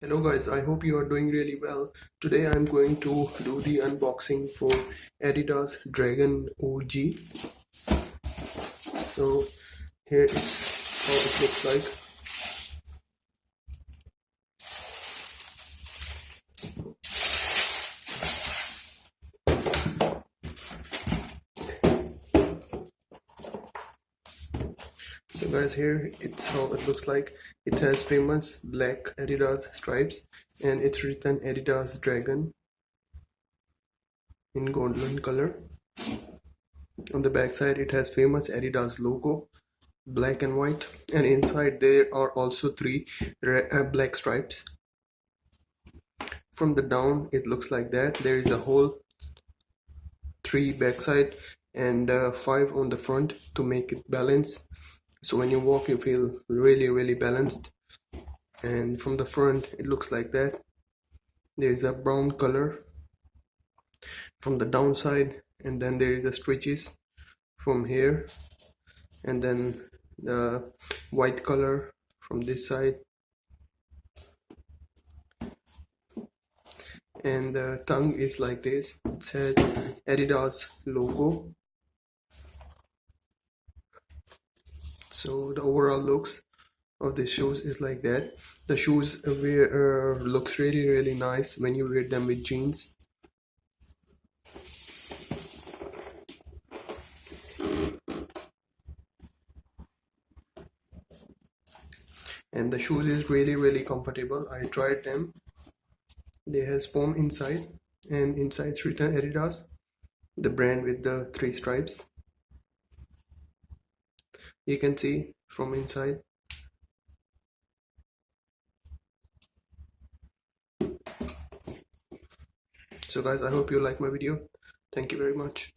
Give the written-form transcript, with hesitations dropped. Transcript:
Hello guys, I hope you are doing really well. Today I'm going to do the unboxing for Adidas Dragon OG. So here it's how it looks like. So guys, here it's how it looks like. It has famous black Adidas stripes and it's written Adidas Dragon in golden color. On the back side it has famous Adidas logo, black and white, and inside there are also three black stripes. From the down it looks like that. There is a whole 3 backside and 5 on the front to make it balance, so when you walk you feel really balanced. And from the front it looks like that. There is a brown color from the downside, and then there is a stitches from here, and then the white color from this side, and the tongue is like this. It says Adidas logo. So the overall looks of the shoes is like that. The shoes looks really nice when you wear them with jeans. And the shoes is really comfortable. I tried them. They has foam inside, and inside it's written Adidas, the brand with the 3 stripes. You can see from inside. So guys, I hope you like my video. Thank you very much.